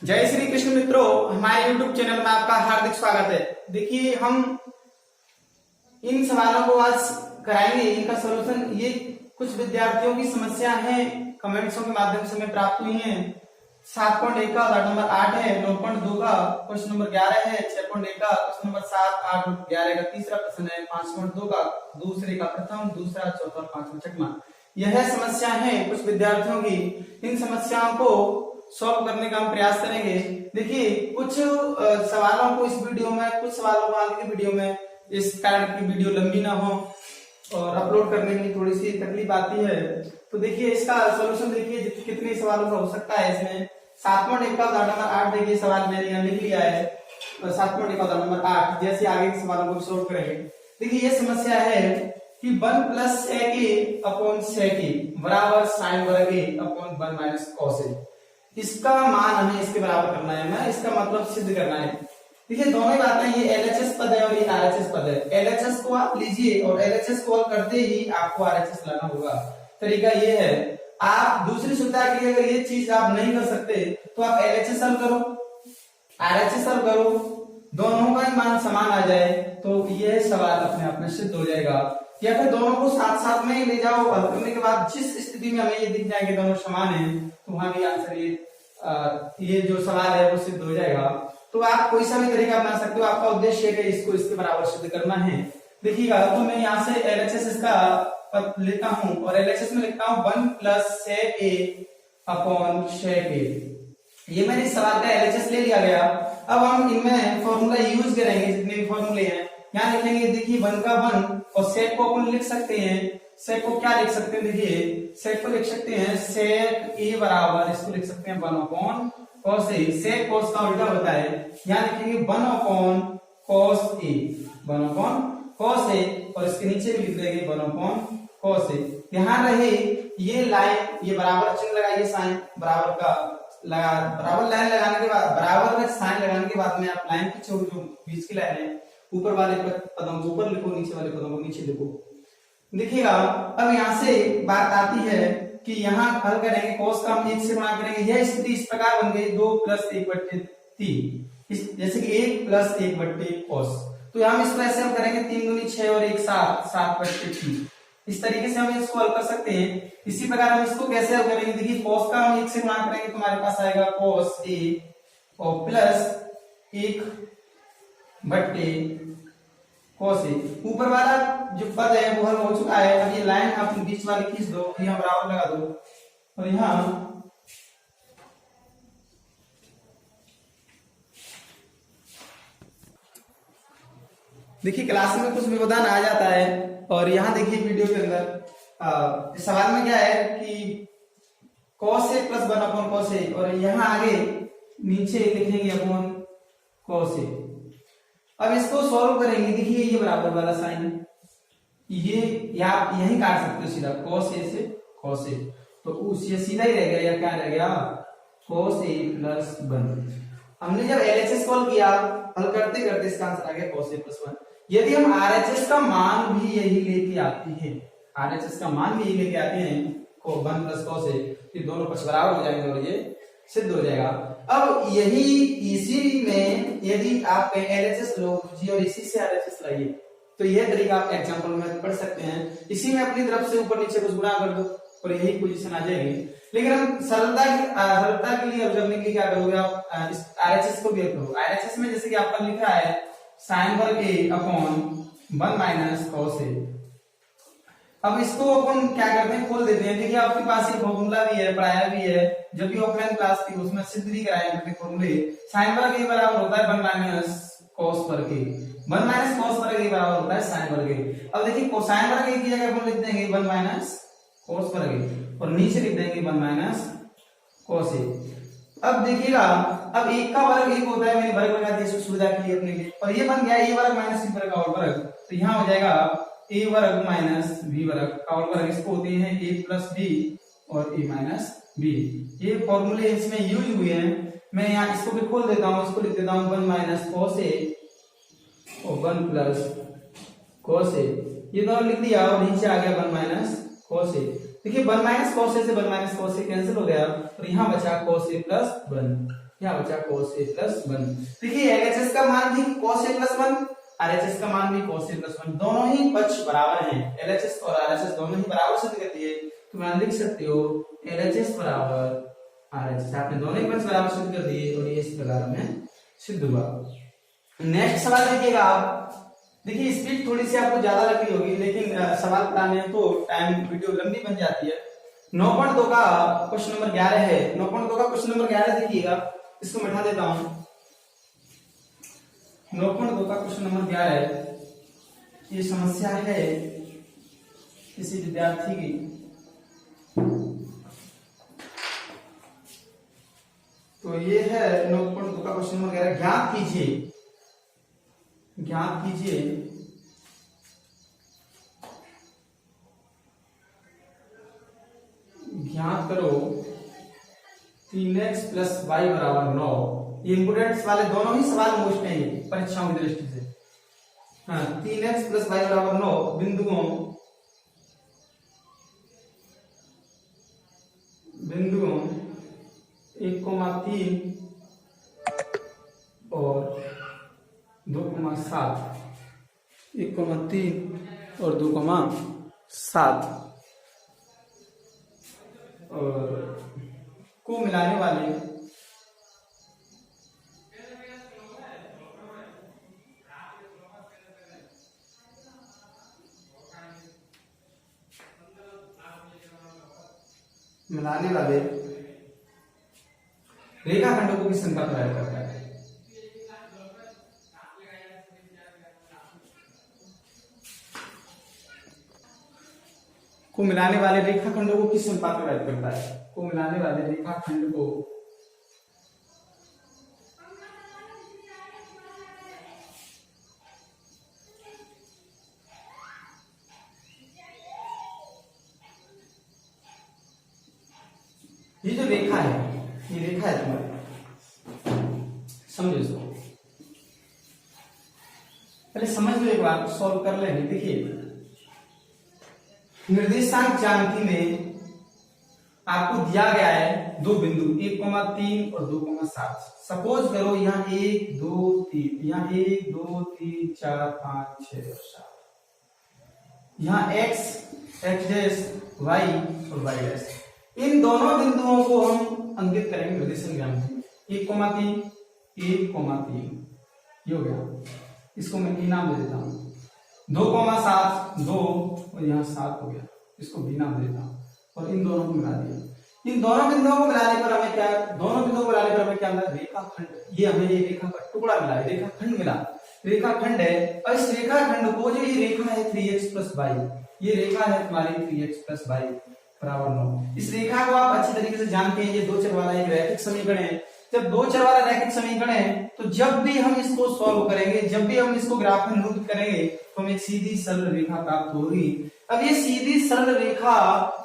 जय श्री कृष्ण मित्रों, हमारे YouTube चैनल में आपका हार्दिक स्वागत है। देखिए, हम इन सवालों को आज कराएंगे, इनका सॉल्यूशन। ये कुछ विद्यार्थियों की समस्या है, कमेंट्सों के माध्यम से हमें प्राप्त हुई हैं। 7.1 का उदाहरण नंबर 8 है, 9.2 का क्वेश्चन नंबर 11 है, 6.1 का क्वेश्चन नंबर 7, 8 और 11 का तीसरा प्रश्न है, 5.2 का दूसरे का प्रथम, दूसरा, चौथा और पांचवा छठवां। यह समस्या है कुछ विद्यार्थियों की। इन समस्याओं को सॉल्व करने का हम प्रयास करेंगे। देखिए, कुछ सवालों को इस वीडियो में, कुछ सवालों को आगे की वीडियो में, इस कारण की वीडियो लंबी ना हो और अपलोड करने में थोड़ी सी तकलीफ आती है। तो देखिए, इसका सॉल्यूशन देखिए कितने सवालों का हो सकता है। इसमें 7.1 का उदाहरण नंबर 8 देखिए, सवाल मैंने यहाँ लिख लिया है। और 7.1 का उदाहरण नंबर 8 जैसे आगे के सवालों को सॉल्व करेंगे। देखिए, ये समस्या है कि 1 + sec a upon sec a बराबर sin वर्ग a upon 1 minus cos a। इसका मान हमें इसके बराबर करना है, हमें इसका मतलब सिद्ध करना है। देखिए, दोनों ही बातें, ये LHS पद है और ये RHS पद है। LHS को आप लीजिए और LHS को हल करते ही आपको RHS लाना होगा। तरीका ये है, आप दूसरी सुविधा के लिए अगर ये चीज आप नहीं कर सकते तो आप LHS हल करो, RHS हल करो, दोनों का ही मान समान आ जाए तो यह सवाल अपने आप में सिद्ध हो जाएगा। या फिर दोनों को साथ साथ में ले जाओ, हल करने के बाद जिस स्थिति में हमें ये दिख जाएंगे दोनों समान है तो वहां भी आंसर ये जो सवाल है वो सिद्ध हो जाएगा। तो आप कोई सा भी तरीका अपना सकते हो, आपका उद्देश्य है कि इसको इसके बराबर सिद्ध करना है। देखिएगा, तो मैं यहाँ से LHS इसका लेता हूँ और LHS में लिखता हूँ 1 + sec a upon sec a। ये मैंने इस सवाल का LHS ले लिया गया। अब हम इनमें फॉर्मूला यूज करेंगे, जितने भी फॉर्मूले हैं यहाँ लिखेंगे। देखिए, 1 का 1 और sec को अपन लिख सकते हैं। sec को क्या लिख सकते हैं? देखिए, sec को लिख सकते हैं sec a बराबर, इसको लिख सकते हैं 1 upon cos a। sec cos का उल्टा होता है, यहाँ लिखेंगे 1 upon cos a, 1 upon cos a, और इसके नीचे भी लिख देंगे 1 अपॉन cos a। यहाँ रहे ये लाइन, ये बराबर चिन्ह लगाइए, साइन बराबर का लगा, बराबर लाइन लगाने के बाद, बराबर का साइन लगाने के बाद में आप लाइन की जो बीच की लाइन है, ऊपर वाले पदों को ऊपर लिखो, नीचे वाले पदों को नीचे लिखो। देखिएगा, अब यहाँ से बात आती है कि यहाँ हल करेंगे, cos का हम 1 से गुणा करेंगे। यह स्थिति इस प्रकार बन गई 2 + 1/3, जैसे कि 1 + 1/cos। तो हम इसको ऐसे हम करेंगे 3 दूनी 6 और 1 7, 7/3। इस तरीके से हम इसको हल कर सकते हैं। इसी प्रकार हम इसको कैसे हल करेंगे? देखिए, cos का हम 1 से गुणा करेंगे तो हमारे पास आएगा cos a और प्लस 1/cos a। ऊपर वाला जो पद है वो हल हो चुका है। अब ये लाइन आप बीच वाली खींच दो, यहाँ बराबर लगा दो और यहाँ देखिए क्लास में कुछ व्यवधान आ जाता है। और यहाँ देखिए वीडियो के अंदर सवाल में क्या है कि cos a + 1 upon cos a, और यहाँ आगे नीचे लिखेंगे अपॉन cos a। अब इसको सॉल्व करेंगे। देखिए, ये बराबर वाला साइन, ये आप यही काट सकते हो सीधा, cos a से cos a, तो ये सीधा ही रह गया। या क्या रह गया? cos a + 1। हमने जब LHS सॉल्व किया, हल करते करते इसका आंसर आ गया cos a + 1। यदि हम RHS का मान भी यही लेके आते हैं, RHS का मान भी यही लेके आते हैं, 1 + cos a, फिर दोनों पक्ष बराबर हो जाएंगे और ये सिद्ध हो जाएगा। अब यही इसी में यदि आप LHS लो जी और इसी से RHS लाइए, तो यह तरीका आप एग्जांपल में पढ़ सकते हैं। इसी में अपनी तरफ से ऊपर नीचे कुछ गुणा कर दो और यही पोजीशन आ जाएगी। लेकिन हम सरलता के लिए करने के लिए क्या करोगे आप? इस RHS को भी करो। RHS में जैसे कि आपका लिखा है sin वर्ग a upon 1 minus cos a। अब इसको अपन क्या करते हैं? खोल देते हैं। देखिए, आपके पास ये फॉर्मूला भी है, पढ़ाया भी है, जब भी ऑफलाइन क्लास थी उसमें सिद्ध भी कराए हैं फॉर्मूले। sin वर्ग a बराबर होता है 1 माइनस cos वर्ग a, 1 माइनस cos वर्ग a बराबर होता है sin वर्ग a। अब देखिए, sin वर्ग a की जगह अपन लिख देंगे 1 माइनस cos वर्ग a और नीचे लिख देंगे 1 माइनस cos a। अब देखिएगा, अब 1 का वर्ग 1 होता है, मैंने वर्ग लगा दिया सुविधा के लिए अपने लिए, और ये बन गया a वर्ग माइनस b वर्ग का और वर्ग। तो यहाँ हो जाएगा a वर्ग माइनस b वर्ग का और वर्ग। इसको होते हैं a + b और a माइनस b। ये फॉर्मूले इसमें यूज हुए हैं। मैं यहाँ इसको भी खोल देता हूँ, इसको लिख देता हूँ 1 माइनस cos a और 1 + cos a। ये दोनों लिख दिया और नीचे आ गया 1 माइनस cos a। देखिए 1 माइनस cos a से 1 माइनस cos a कैंसिल हो गया और यहाँ बचा cos a + 1। क्या बचा cos a प्लस 1। देखिए LHS का मान भी cos a प्लस 1, RHS का मान भी cos a प्लस 1, दोनों ही पक्ष बराबर हैं। LHS और RHS दोनों ही बराबर सिद्ध करती है, तो मैं लिख सकते हो LHS बराबर RHS। आपने दोनों ही पक्ष बराबर सिद्ध कर दिए और ये इस प्रकार में सिद्ध हुआ। नेक्स्ट सवाल देखिएगा आप। देखिए स्पीड थोड़ी सी आपको ज्यादा लग रही होगी, लेकिन सवाल बनाने में तो टाइम वीडियो लंबी बन जाती है। 9.2 का क्वेश्चन नंबर 11 है। 9.2 का क्वेश्चन नंबर 11 देखिएगा, इसको मिटा देता हूं। 9.2 का क्वेश्चन नंबर 11 है। ये समस्या है किसी विद्यार्थी की। तो ये है 9.2 का क्वेश्चन नंबर 11। ज्ञात कीजिए ज्ञात करो 3x प्लस वाई बराबर 9। ये इंपोर्टेंट वाले दोनों ही सवाल मोस्ट हैं ये परीक्षाओं की दृष्टि से। हाँ, 3x प्लस वाई बराबर 9 बिंदुओं 1,3 और 2,7, 1,3 और 2,7 और को मिलाने वाले रेखाखंडों की संख्या प्रदान करता है। को मिलाने वाले रेखाखंडों को किस अनुपात में व्यक्त करता है? को मिलाने वाले रेखाखंड को ये जो रेखा है, ये रेखा है तुम्हारी, समझो इसको। पहले समझ लो, एक बार सॉल्व कर लेंगे। देखिए निर्देशांक ज्यामिति में आपको दिया गया है दो बिंदु 1,3 और 2,7। सपोज करो यहाँ 1 2 3, यहाँ 1 2 3 4 5 6 और 7, यहाँ x डैश y और y डैश। इन दोनों बिंदुओं को हम अंकित करेंगे निर्देशांक ज्यामिति में। 1,3 ये हो गया, इसको मैं b नाम दे देता हूँ। 2,7 2 और यहाँ 7 हो गया, इसको b नाम दे देता हूँ। और इन दोनों को मिला दिया। इन दोनों बिंदुओं को मिलाने पर हमें क्या मिला? रेखाखंड। ये हमें ये रेखा का टुकड़ा मिला है, रेखाखंड मिला, रेखाखंड है। और इस रेखाखंड को जो ये रेखा है 3x प्लस वाई, ये रेखा है तुम्हारी 3x प्लस वाई बराबर 9। इस रेखा को आप अच्छी तरीके से जानते हैं, ये दो चर वाला एक रैखिक समीकरण है। जब दो चर वाला रैखिक समीकरण है तो जब भी हम इसको सॉल्व करेंगे, जब भी हम इसको ग्राफ में निरूपित करेंगे तो हमें सीधी सरल रेखा प्राप्त होगी। अब ये सीधी सरल रेखा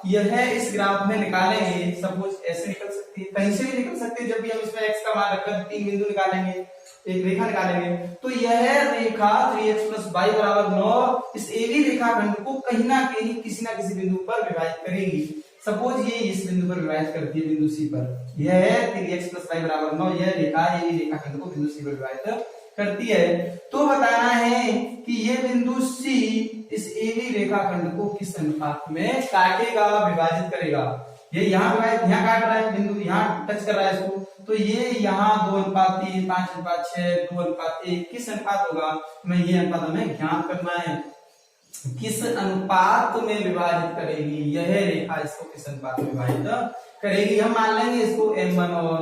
यह इस ग्राफ में निकालेंगे, सपोज ऐसे निकल सकती है, कहीं से भी निकल सकती है। जब भी हम इसमें x का मान रखकर 3 बिंदु निकालेंगे, एक रेखा निकालेंगे, तो यह रेखा 3x प्लस वाई बराबर 9 इस AB रेखाखंड को कहीं ना कहीं किसी ना किसी बिंदु पर विभाजित करेगी। सपोज ये इस बिंदु पर विभाजित करती है, बिंदु C पर। यह है 3x प्लस वाई बराबर 9, यह रेखा AB रेखाखंड को बिंदु C पर विभाजित करती है। तो बताना है कि ये बिंदु C इस AB रेखाखंड को किस अनुपात में काटेगा, विभाजित करेगा। ये यहाँ काट रहा है बिंदु, यहाँ टच कर रहा है इसको, तो ये यहाँ 2:3, 5:6, 2:1 किस अनुपात होगा? मैं ये अनुपात हमें ज्ञात करना है, किस अनुपात में विभाजित करेगी यह रेखा, इसको किस अनुपात में विभाजित करेगी। हम मान लेंगे इसको m1 और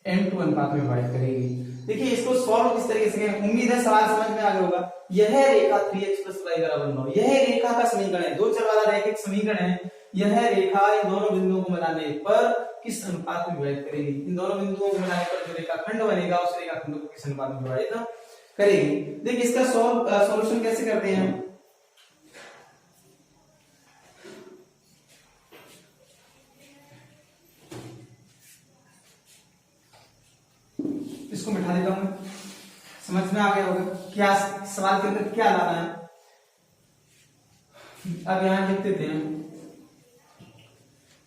m2 अनुपात में विभाजित करेगी। देखिए इसको सॉल्व किस तरीके से करें, उम्मीद है सवाल समझ में आ गया होगा। यह रेखा 3x प्लस वाई बराबर 9, यह रेखा का समीकरण है, दो चर वाला रैखिक समीकरण है। यह रेखा इन दोनों बिंदुओं को मिलाने पर किस अनुपात में विभाजित करेगी? इन दोनों बिंदुओं को मिलाने पर जो रेखाखंड बनेगा उस रेखाखंड को किस अनुपात में विभाजित करेगी। देखिए इसका सॉल्यूशन कैसे करते हैं। इसको मिटा देता हूं, समझ में आ गया होगा क्या सवाल के अंदर क्या लाना है। अब यहां लिख देते हैं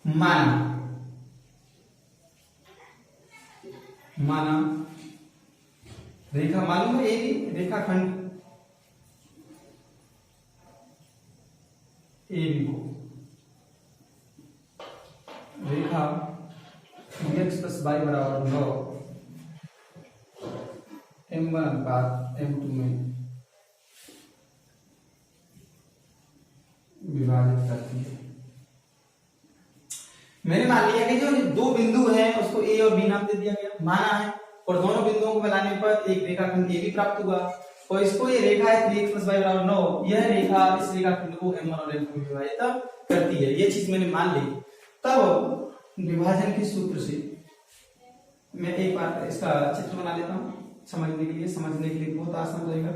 मान माना रेखा मालूम है, एक रेखाखंड ए बी को रेखा x प्लस वाई बराबर 9 m1 अनुपात m2 में विभाजित करती है। मैंने मान लिया कि जो दो बिंदु हैं उसको ए और बी नाम दे दिया गया, माना है, और दोनों बिंदुओं को मिलाने पर एक रेखाखंड ए भी प्राप्त हुआ, और इसको ये रेखा है 3x प्लस वाई बराबर 9, यह रेखा इस रेखाखंड को m1 और m2 में विभाजित करती है। ये चीज मैंने मान ली। तब विभाजन के सूत्र से मैं एक बार इसका चित्र बना लेता हूँ समझने के लिए बहुत आसान रहेगा।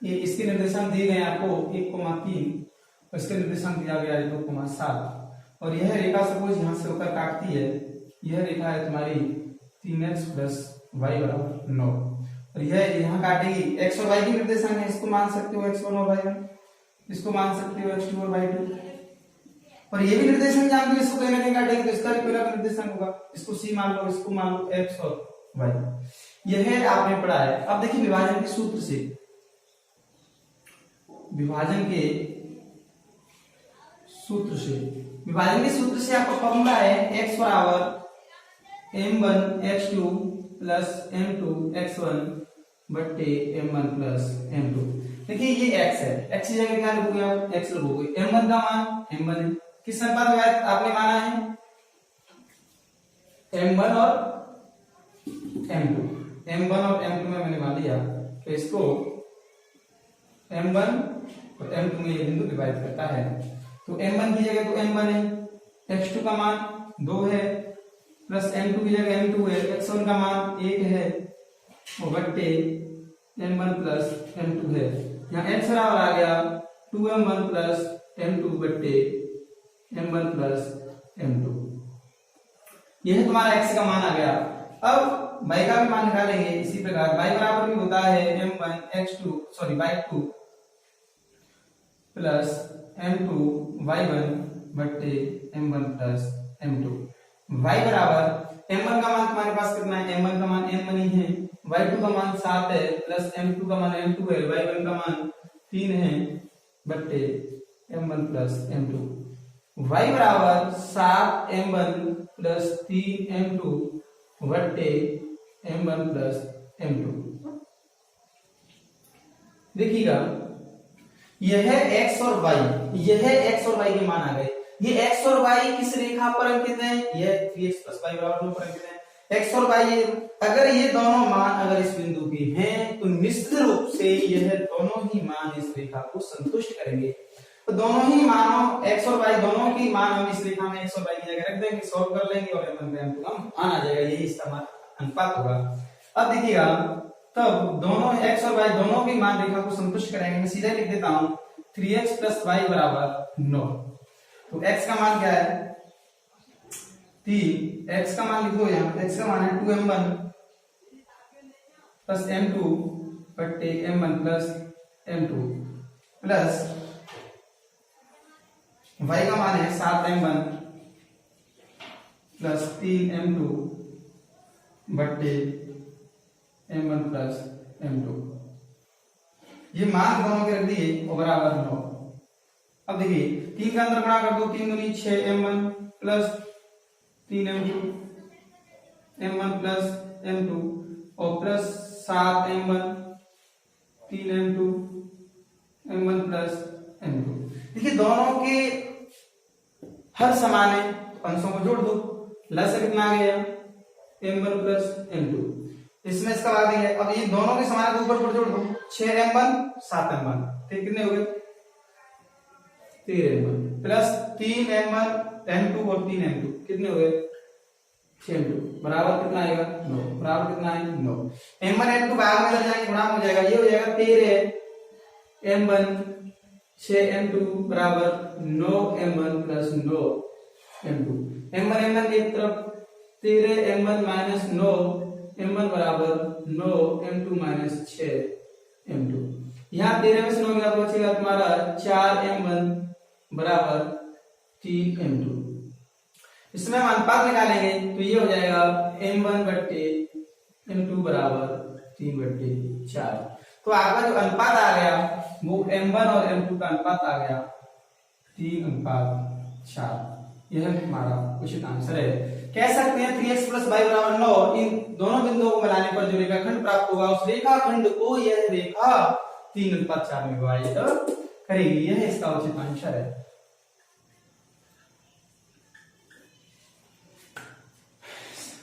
ये इसके निर्देशांक दिए गए आपको 1,3, और इसका निर्देशांक दिया गया है 2,7, और यह रेखा सपोज यहाँ से होकर काटती है, यह रेखा है तुम्हारी 3x प्लस वाई बराबर 9, और यह यहाँ काटेगी, x और y की निर्देशांक है, इसको मान सकते हो x1 और y1, इसको मान सकते हो x2 और y2, और ये भी निर्देशांक जानते हो, इसको कहीं ना कहीं काटेंगे तो इसका भी कोई निर्देशांक होगा, इसको c मान लो, इसको मान लो x और y, यह आपने पढ़ा है। अब देखिए विभाजन के सूत्र से, विभाजन के सूत्र से आपको फॉर्मूला है x बराबर m1 x2 plus m2 x1 बट्टे m1 प्लस m2। देखिए ये x है, x की जगह क्या लिखोगे आप, x लिखोगे, m1 का मान m1 है, किस अनुपात में आपने माना है, m1 और m2 में मैंने मान लिया तो इसको m1 और m2 में ये बिंदु डिवाइड करता है, तो m1 की जगह तो m1 है, x2 का मान 2 है, प्लस m2 की जगह m2 है, x1 का मान 1 है, और बट्टे m1 प्लस m2 है, यहाँ x बराबर आ गया 2m1 प्लस m2 बट्टे m1 प्लस m2, यह तुम्हारा x का मान आ गया। अब y का भी मान निकालेंगे इसी प्रकार, y बराबर भी होता है y2 प्लस m2 y1 बट्टे m1 प्लस m2, y बराबर m1 का मान तुम्हारे पास कितना है, m1 का मान m1 ही है, y2 का मान 7 है, प्लस m2 का मान m2 है, y1 का मान 3 है, बट्टे m1 प्लस m2, y बराबर 7m1 प्लस 3m2 बट्टे m1 प्लस m2। देखिएगा यह x और y के मान आ गए। ये x और y किस रेखा पर अंकित है, यह 3x प्लस y बराबर 2 पर अंकित है। x और y अगर ये दोनों मान अगर इस बिंदु के हैं तो निश्चित रूप से यह दोनों ही मान इस रेखा को संतुष्ट करेंगे। तो दोनों ही मानों x और y दोनों की मान हम इस रेखा में x और y की जगह रख देंगे, सॉल्व कर लेंगे और मान आ जाएगा, यही इसका मान अनुपात होगा। अब देखिएगा तब दोनों x और y दोनों के मान रेखा को संतुष्ट करेंगे। मैं सीधे लिख देता हूं 3x प्लस y बराबर 9, तो x का मान क्या है 3, x का मान लिखो यहाँ, x का मान है 2m1 प्लस m2 बट्टे m1 plus m2 plus y का मान है 7m1 प्लस 3m2 बट्टे m1 प्लस m2, ये मान दोनों के रख दिए और बराबर 9। अब देखिए 3 का अंदर गुणा कर दो, 3 दूनी 6m1 plus 3m2 m1 plus m2 और plus 7m1 3m2 m1 plus m2। देखिए दोनों के हर समान है, अंशों को जोड़ दो, लस कितना आ गया m1 प्लस m2, इसमें इसका भाग है। अब ये दोनों के समान है, ऊपर जोड़ दो, 6m1 7m1, तो कितने हो गए 13m1 प्लस 3m1 m2 और 3m2 कितने हो गए 6m2 बराबर कितना आएगा 9, बराबर कितना है 9। m1 m2 भाग में लग जाएंगे, गुणा हो जाएगा, ये हो जाएगा 13m1 6m2 बराबर 9m1 plus 9m2, m1 m1 एक तरफ 13m1 माइनस 9m1 बराबर 9m2 माइनस 6m2, यहाँ 13 में से 9 गया तो बचेगा तुम्हारा 4m1 बराबर 3m2। इसमें हम अनुपात निकालेंगे तो ये हो जाएगा m1 बट्टे m2 बराबर 3/4। तो आपका जो अनुपात आ गया वो m1 और m2 का अनुपात आ गया 3:4। यह हमारा उचित आंसर है। कह सकते हैं 3x + y = 9 इन दोनों बिंदुओं को मिलाने पर जो रेखाखंड प्राप्त होगा उस रेखाखंड को यह रेखा 3:4 में विभाजित करेगी। यह इसका उचित आंसर है।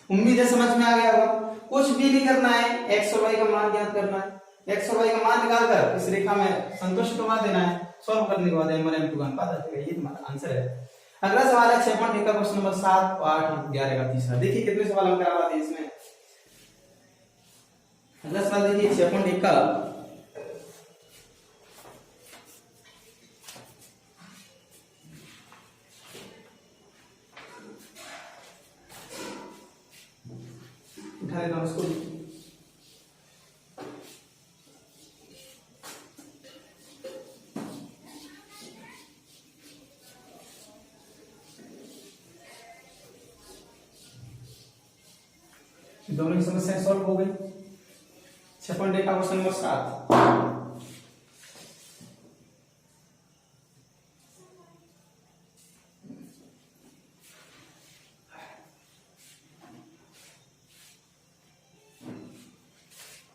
उम्मीद है समझ में आ गया होगा। कुछ भी नहीं करना है, x और y का मान ज्ञात करना है। x और y का मान निकालकर इस रेखा में संतुष्ट करवा देना है। सॉल्व करने के बाद m और m2 का अनुपात आ जाएगा। ये तुम्हारा आंसर है। अगला सवाल है 6.1 का क्वेश्चन नंबर 7, 8, 11 का तीसरा। देखिए कितने सवाल हम करा पाते हैं इसमें। अगला सवाल देखिए 6.1 का उठा लेता हूं इसको। दोनों की समस्या सॉल्व हो गई। 6.1 का क्वेश्चन नंबर 7।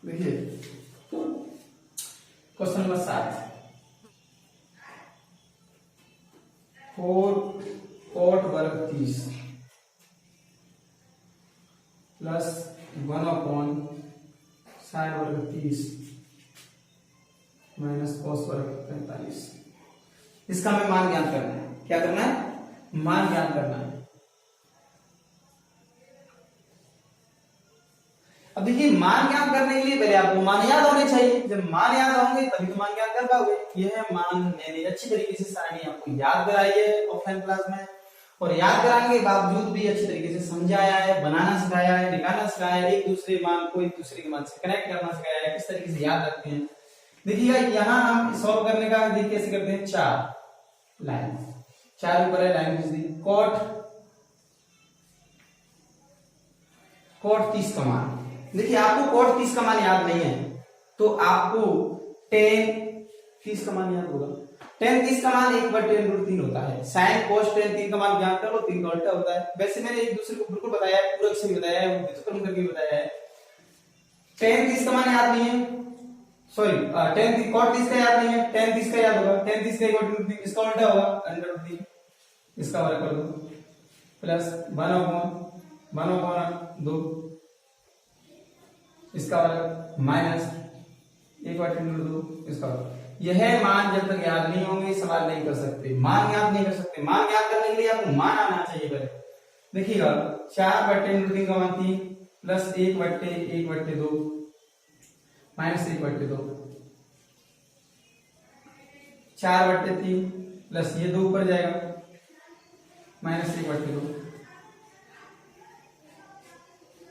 देखिए क्वेश्चन नंबर 7, 4 cot वर्ग 30 प्लस 1/sin वर्ग 30 माइनस cos वर्ग 45। इसका हमें मान ज्ञात करना है। क्या करना है? मान ज्ञात करना है। अब देखिए मान ज्ञात करने के लिए पहले आपको मान याद होने चाहिए। जब मान याद होंगे तभी तो मान ज्ञात कर पाओगे। यह मान मैंने अच्छी तरीके से सारणी आपको याद कराई है ऑफलाइन क्लास में, और याद कराने के बावजूद भी अच्छी तरीके से समझाया है, बनाना सिखाया है, निकालना सिखाया है, एक दूसरे मान को एक दूसरे के मान से कनेक्ट करना सिखाया है, किस तरीके से याद रखते हैं। देखिएगा यहाँ हम सॉल्व करने का देखिए कैसे करते हैं। 4 लाइन, 4 ऊपर है लाइन खींच दी। cot 30 का मान, देखिए आपको cot 30 का मान याद नहीं है तो आपको tan 30 का मान याद होगा। tan 30 का मान 1/√3 होता है। sin cos tan 3 का मान ज्ञात कर लो, 3 का उल्टा होता है। वैसे मैंने एक दूसरे को बिल्कुल बताया है, पूरक से भी बताया है, व्युत्क्रम करके भी बताया है। tan 30 का मान याद नहीं है, सॉरी cot 30 का याद नहीं है, tan 30 का याद होगा। tan 30 का 1/√3, इसका उल्टा होगा √3, इसका वर्ग कर दो प्लस 1/2 इसका वर्ग माइनस 1/2 इसका वर्ग। यह मान जब तक याद नहीं होंगे सवाल नहीं कर सकते, मान याद नहीं कर सकते। मान याद करने के लिए आपको मान आना चाहिए पहले। देखिएगा 4/√3 का मान 3 प्लस 1/1/2 माइनस 1/2, 4/3 प्लस ये 2 ऊपर जाएगा माइनस 1/2।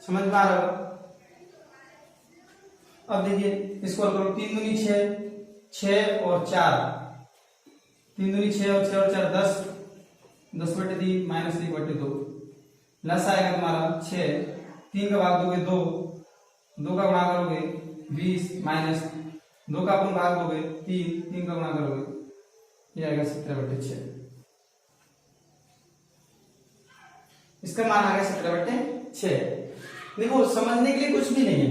समझ पा रहे हो? अब देखिए इसको करो, 3 दूनी 6, 6 और 4, 3 दूनी 6 और 6 और 4 10, 10/3 माइनस 1/2 प्लस आएगा तुम्हारा 6, 3 का भाग दोगे 2, 2 का गुणा करोगे 20 माइनस 2 का अपन भाग दोगे 3, 3 का गुणा करोगे ये आएगा 17/6। इसका मान आ गया 17/6। देखो समझने के लिए कुछ भी नहीं है,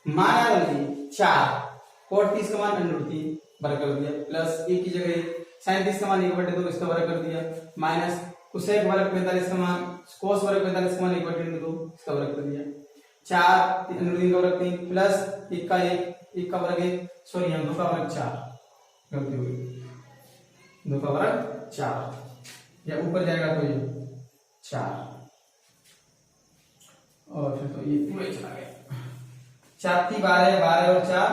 मान आ गया 4 cot 30 का मान √3 वर्ग कर दिया प्लस एक की जगह sin 30 का मान 1/2 इसका वर्ग कर दिया माइनस cosec वर्ग 45 का मान cos वर्ग 45 का मान 1/2 इसका वर्ग कर दिया। 4 √3 का वर्ग 3 प्लस 1 का 1 का वर्ग 1, सॉरी यहाँ 2 का वर्ग 4, गलती हो गई, 2 का वर्ग 4 या ऊपर जाएगा तो ये 4 और फिर तो ये पूरे चला गया। 4 × 12, 12 और 4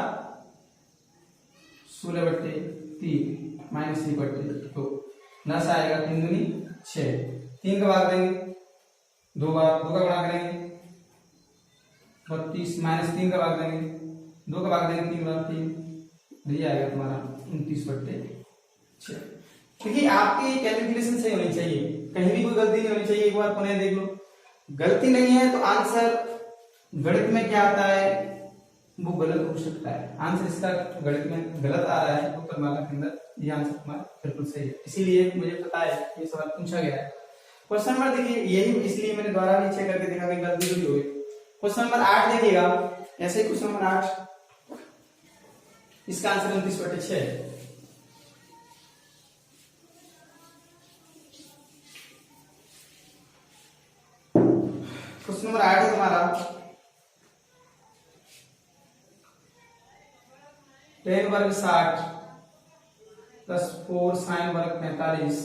16/3 माइनस 3/2 नस आएगा 3 दूनी 6, 3 का भाग देंगे 2 बार, 2 का गुणा करेंगे 32 माइनस 3 का भाग देंगे 2 का भाग देंगे 3 बार 3, ये आएगा तुम्हारा 29/6। देखिए आपकी कैलकुलेशन सही होनी चाहिए, कहीं भी कोई गलती नहीं होनी चाहिए। एक बार पुनः देख लो, गलती नहीं है तो आंसर गणित में क्या आता है वो गलत हो सकता है। आंसर इसका गणित में गलत आ रहा है उत्तरमाला के अंदर, ये आंसर तुम्हारा बिल्कुल सही है। इसीलिए मुझे पता है ये सवाल पूछा गया है। क्वेश्चन नंबर देखिए, यही इसलिए मैंने द्वारा भी चेक करके देखा कि गलती थोड़ी हुई। क्वेश्चन नंबर 8 देखिएगा, ऐसे ही क्वेश्चन नंबर 8, इसका आंसर 29/6 है। क्वेश्चन नंबर 8 है तुम्हारा 10 वर्ग 60 प्लस 4 साइन वर्ग 45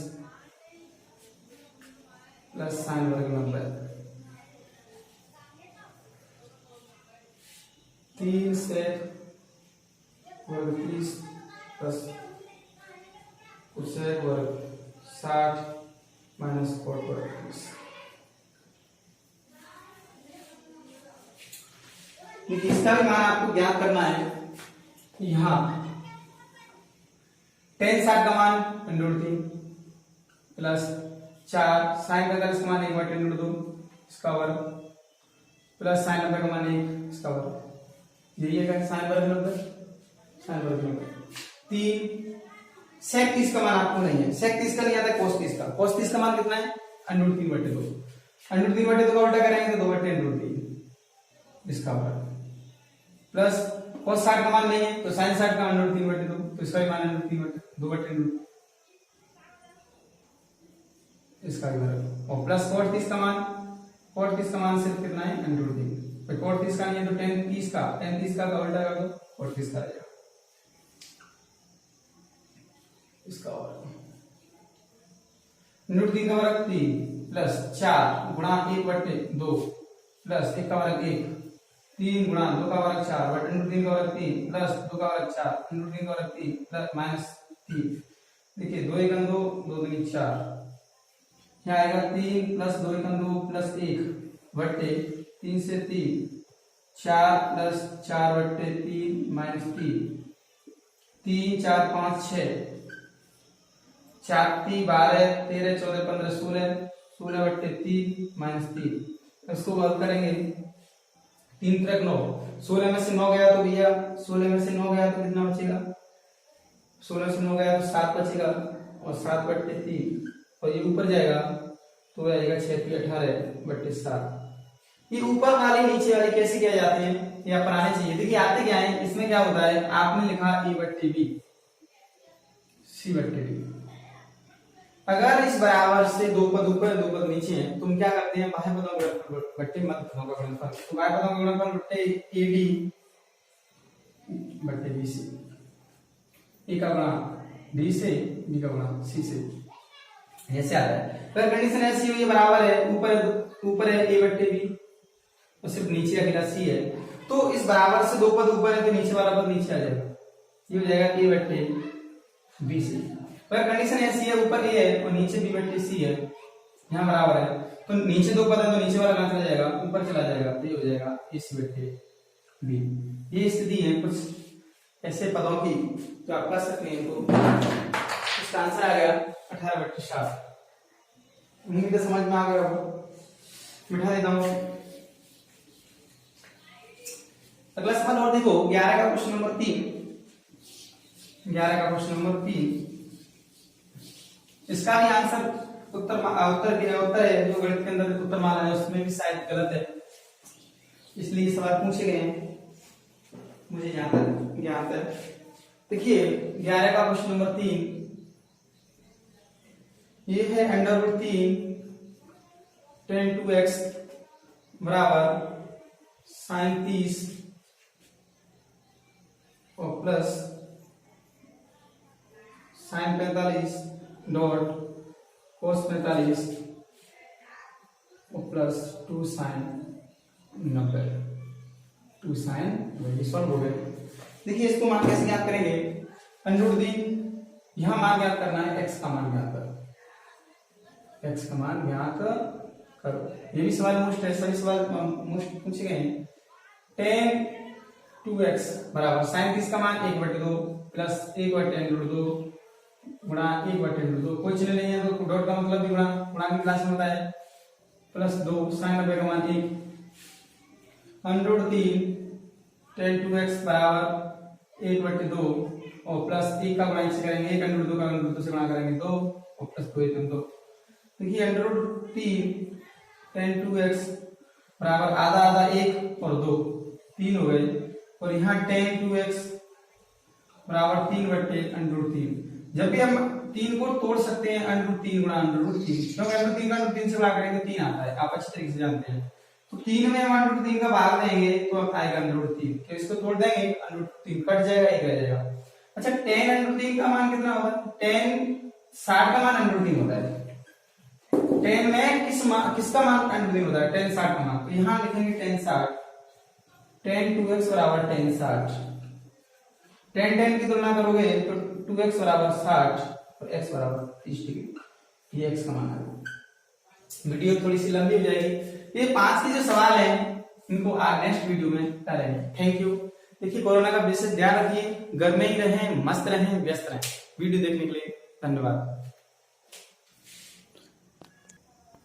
प्लस साइन वर्ग 90, 3 सेक वर्ग 30 प्लस कोसेक वर्ग 60 माइनस कोट वर्ग 30। इसका भी मान आपको ज्ञात करना है। यहाँ tan 60 का मान √3 प्लस 4 साइन 45 का मान 1/√2 इसका वर्ग प्लस साइन 90 का मान 1 इसका वर्ग, यही है साइन वर्ग 90, साइन वर्ग 90। 3 sec 30 का मान आपको नहीं है, sec 30 का नहीं आता, cos 30 का। cos 30 का मान कितना है √3/2, √3/2 का उल्टा करेंगे तो 2/√3 इसका वर्ग प्लस cos 60 का मान नहीं है तो sin 60 का मान √3/2, तो इसका भी मान √2/2 इसका भी वर्ग, और प्लस cot 30 का मान सिर्फ कितना है √3। भाई cot 30 का नहीं है तो tan 30 का उल्टा कर दो, cot 30 का आ जाएगा इसका वर्ग, √3 का वर्ग 3 प्लस 4 गुणा 1/2 प्लस 1 का वर्ग 1, 3 गुणा 2 का वर्ग 4 √3 का वर्ग 3 प्लस 2 का वर्ग 4 √3 का वर्ग 3 प्लस माइनस 3। देखिए 2 × 2 2 × 4, यहाँ आएगा 3 प्लस 2 × 2 प्लस 1 बट्टे 3 से 3 4 प्लस 4/3 माइनस 3 3 4 5 6 4 3 12 13 14 15 16 16/3 माइनस 3। इसको हल करेंगे 3 × 9, 16 में से 9 गया तो भैया 16 में से 9 गया तो कितना बचेगा, 16 से 9 गया तो 7 बचेगा, और 7/3 और ये ऊपर जाएगा तो आएगा 6 × 18/7। ये ऊपर वाली नीचे वाली कैसे किया जाते हैं ये अपन आने चाहिए। देखिए आते क्या है, इसमें क्या होता है, आपने लिखा a/b c/d, अगर इस बराबर से 2 पद ऊपर 2 पद नीचे हैं तुम क्या करते हैं, बाह्य पदों का गुणनफल बट्टे मध्य पदों का गुणनफल, तो बाह्य पदों का गुणनफल बट्टे ab बट्टे bc, a का गुणा d से b का गुणा c से, ऐसे आता है। अगर कंडीशन ऐसी हुई बराबर है, ऊपर है a/b और सिर्फ नीचे अकेला c है, तो इस बराबर से 2 पद ऊपर है तो नीचे वाला पद नीचे आ जाएगा, ये हो जाएगा a/bc। अगर कंडीशन ऐसी है, ऊपर a है और नीचे b/c है, यहाँ बराबर है तो नीचे 2 पद है तो नीचे वाला कहाँ चला जाएगा, ऊपर चला जाएगा, तो ये हो जाएगा ac/b। ये स्थिति है कुछ ऐसे पदों की तो आप कर सकते हैं इनको। इसका आंसर आ गया 18/7। उम्मीद है समझ में आ गया होगा, मिटा देता हूँ। अगला सवाल और देखो 11 का क्वेश्चन नंबर 3, 11 का क्वेश्चन नंबर 3, इसका भी आंसर उत्तर है जो गणित के अंदर उत्तर माना है उसमें भी शायद गलत है, इसलिए सवाल पूछे गए हैं, मुझे यहाँ तक ज्ञात है। देखिए 11 का क्वेश्चन नंबर 3, ये है √3 tan 2x बराबर sin 30 और प्लस sin 45 डॉट cos 45 और प्लस 2 sin 90, 2 sin वही सॉल्व हो गए। देखिए इसको मान कैसे ज्ञात करेंगे, √3 यहां मान ज्ञात करना है, x का मान ज्ञात करो, x का मान ज्ञात करो। ये भी सवाल मोस्ट है, सभी सवाल मोस्ट पूछे गए हैं। tan 2x बराबर sin 30 का मान 1/2 प्लस 1/√2 गुणा 1/√2, कोई चिन्ह नहीं है तो डॉट का मतलब भी गुणा की क्लास में होता है, प्लस 2 sin 90 का मान 1 √3 tan 2x बराबर 1/2 और प्लस 1 का गुणा से करेंगे 1 √2 का √2 से गुणा करेंगे 2 और प्लस 2 1 2। देखिए √3 tan 2x बराबर आधा आधा 1 और 2 3 हो गए और यहाँ tan 2x बराबर 3/√3। जब भी हम 3 को तोड़ सकते हैं √3 गुणा √3, क्योंकि √3 का √3 से गुणा करेंगे तो 3 आता है, आप अच्छी तरीके से जानते हैं। तो 3 में हम √3 का भाग देंगे तो अब आएगा √3, तो इसको तोड़ देंगे √3 कट जाएगा, 1 रह जाएगा। अच्छा tan √3 का मान कितना होता है? tan 60 का मान √3 होता है। tan में किसका मान √3 होता है? tan 60 का मान। तो यहाँ लिखेंगे tan 60, tan 2x बराबर tan 60। tan की तुलना करोगे तो 2x बराबर 60 और x बराबर 30 डिग्री, ये x का मान है। वीडियो थोड़ी सी लंबी हो जाएगी। ये 5 के जो सवाल हैं इनको आज नेक्स्ट वीडियो में करेंगे। Thank you. देखिए कोरोना का विशेष ध्यान रखिए, घर में ही रहें, मस्त रहें, व्यस्त रहें। वीडियो देखने के लिए धन्यवाद।